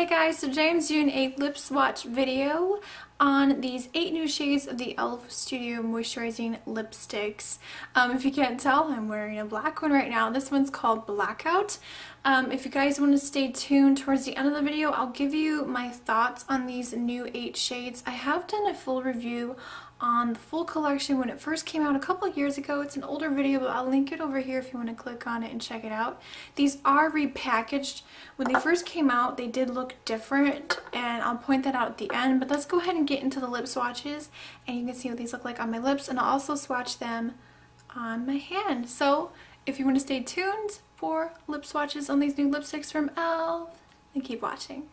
guys, so today I'm doing a lip swatch video on these 8 new shades of the e.l.f. Studio Moisturizing lipsticks. If you can't tell, I'm wearing a black one right now. This one's called Blackout. If you guys want to stay tuned towards the end of the video, I'll give you my thoughts on these new 8 shades. I have done a full review on the full collection when it first came out a couple of years ago. It's an older video, but I'll link it over here if you want to click on it and check it out. These are repackaged. When they first came out, they did look different, and I'll point that out at the end. But let's go ahead and get into the lip swatches, and you can see what these look like on my lips, and I'll also swatch them on my hand. So if you want to stay tuned for lip swatches on these new lipsticks from e.l.f., then keep watching.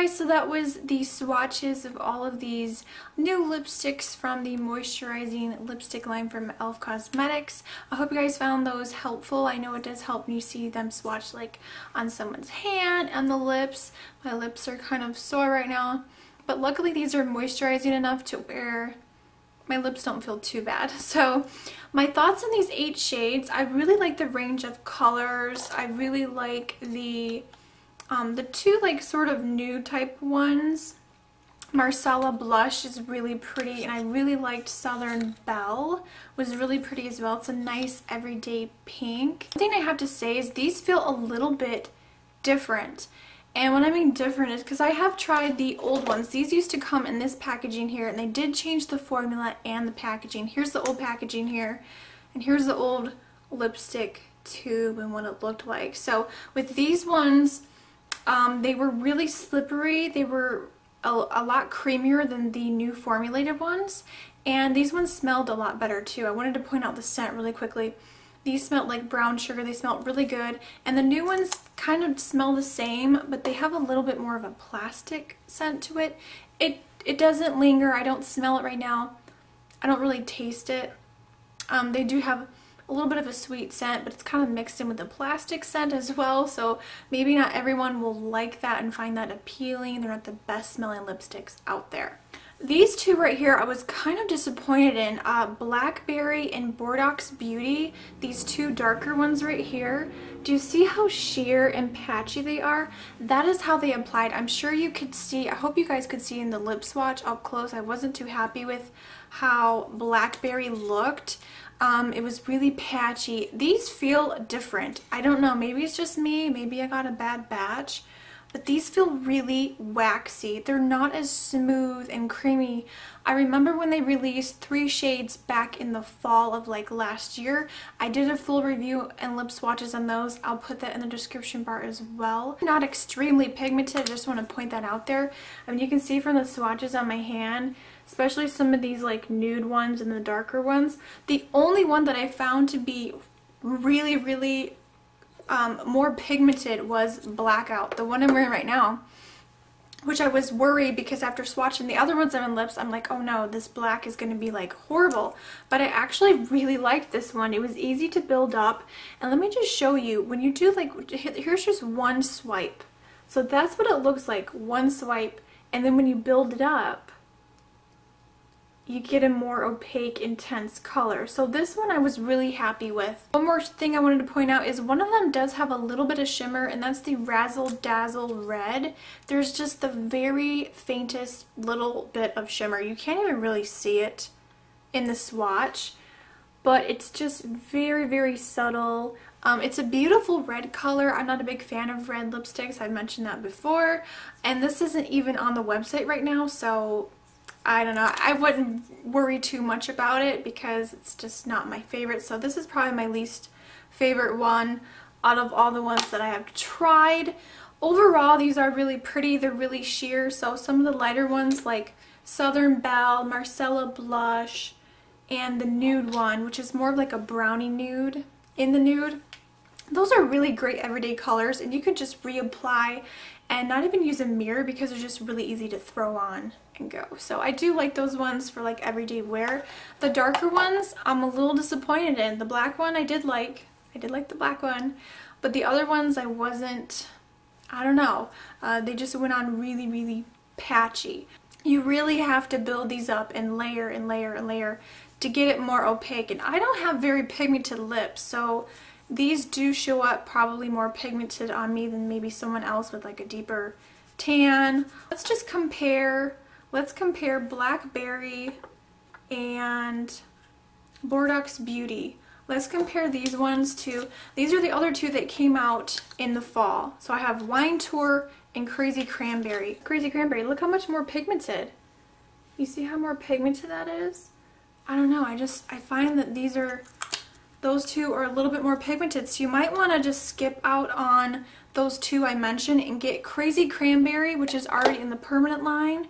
guys, so that was the swatches of all of these new lipsticks from the moisturizing lipstick line from e.l.f. Cosmetics. I hope you guys found those helpful. I know it does help when you see them swatched like on someone's hand and the lips. My lips are kind of sore right now, but luckily these are moisturizing enough to where my lips don't feel too bad. So my thoughts on these 8 shades, I really like the range of colors. I really like the 2 like sort of nude type ones. Marsala blush is really pretty, and I really liked Southern Belle, was really pretty as well. It's a nice everyday pink. One thing I have to say is these feel a little bit different. And what I mean different is because I have tried the old ones. These used to come in this packaging here, and they did change the formula and the packaging. Here's the old packaging here, and here's the old lipstick tube and what it looked like. So with these ones, they were really slippery. They were a lot creamier than the new formulated ones, and these ones smelled a lot better too. I wanted to point out the scent really quickly. These smelled like brown sugar. They smelled really good, and the new ones kind of smell the same, but they have a little bit more of a plastic scent to it. It doesn't linger. I don't smell it right now. I don't really taste it. They do have a little bit of a sweet scent, but it's kind of mixed in with the plastic scent as well, so maybe not everyone will like that and find that appealing. They're not the best smelling lipsticks out there. These 2 right here I was kind of disappointed in. Blackberry and Bordeaux Beauty, these 2 darker ones right here. Do you see how sheer and patchy they are? That is how they applied. I'm sure you could see, I hope you guys could see in the lip swatch up close. I wasn't too happy with how Blackberry looked. It was really patchy. These feel different. I don't know, maybe it's just me, maybe I got a bad batch, but these feel really waxy. They're not as smooth and creamy. I remember when they released 3 shades back in the fall of like last year. I did a full review and lip swatches on those. I'll put that in the description bar as well. Not extremely pigmented, I just want to point that out there. I mean, you can see from the swatches on my hand, especially some of these like nude ones and the darker ones. The only one that I found to be really more pigmented was Blackout, the one I'm wearing right now, which I was worried because after swatching the other ones on my lips, I'm like, oh no, this black is going to be like horrible. But I actually really liked this one. It was easy to build up, and let me just show you, when you do like, here's just one swipe. So that's what it looks like, one swipe, and then when you build it up, you get a more opaque, intense color. So this one I was really happy with. One more thing I wanted to point out is one of them does have a little bit of shimmer, and that's the Razzle Dazzle Red. There's just the very faintest little bit of shimmer. You can't even really see it in the swatch, but it's just very subtle. It's a beautiful red color. I'm not a big fan of red lipsticks. I've mentioned that before, and this isn't even on the website right now, so I don't know. I wouldn't worry too much about it because it's just not my favorite. So this is probably my least favorite one out of all the ones that I have tried. Overall, these are really pretty. They're really sheer. So some of the lighter ones like Southern Belle, Marsala Blush, and the nude one, which is more of like a brownie nude in the nude. Those are really great everyday colors, and you could just reapply and not even use a mirror because they're just really easy to throw on and go. So I do like those ones for like everyday wear. The darker ones I'm a little disappointed in. The black one I did like the black one, but the other ones I wasn't, I don't know. They just went on really patchy. You really have to build these up and layer and layer and layer to get it more opaque, and I don't have very pigmented lips, so these do show up probably more pigmented on me than maybe someone else with like a deeper tan. Let's just compare. Let's compare Blackberry and Bordeaux Beauty. Let's compare these ones to, these are the other 2 that came out in the fall. So I have Wine Tour and Crazy Cranberry. Crazy Cranberry, look how much more pigmented. You see how more pigmented that is? I don't know, I find that those 2 are a little bit more pigmented, so you might want to just skip out on those 2 I mentioned and get Crazy Cranberry, which is already in the permanent line,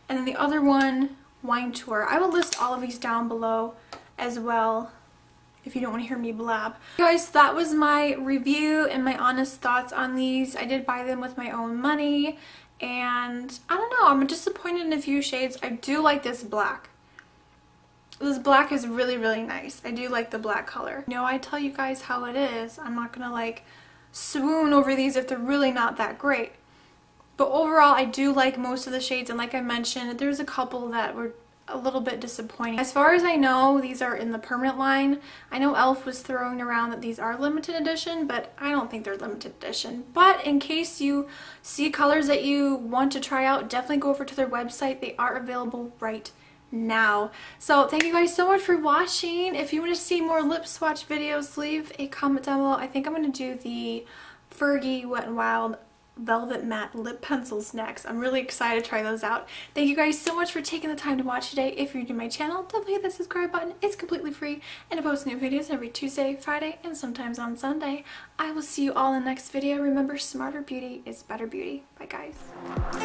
and then the other one, Wine Tour. I will list all of these down below as well if you don't want to hear me blab. Guys, that was my review and my honest thoughts on these. I did buy them with my own money, and I don't know, I'm disappointed in a few shades. I do like this black. This black is really, really nice. I do like the black color. You know, I tell you guys how it is. I'm not gonna like swoon over these if they're really not that great. But overall, I do like most of the shades, and like I mentioned, there's a couple that were a little bit disappointing. As far as I know, these are in the permanent line. I know e.l.f. was throwing around that these are limited edition, but I don't think they're limited edition. But in case you see colors that you want to try out, definitely go over to their website. They are available right now. So thank you guys so much for watching. If you want to see more lip swatch videos, leave a comment down below. I think I'm going to do the Fergie Wet n Wild Velvet Matte Lip Pencils next. I'm really excited to try those out. Thank you guys so much for taking the time to watch today. If you're new to my channel, definitely hit the subscribe button. It's completely free, and I post new videos every Tuesday, Friday, and sometimes on Sunday. I will see you all in the next video. Remember, smarter beauty is better beauty. Bye guys.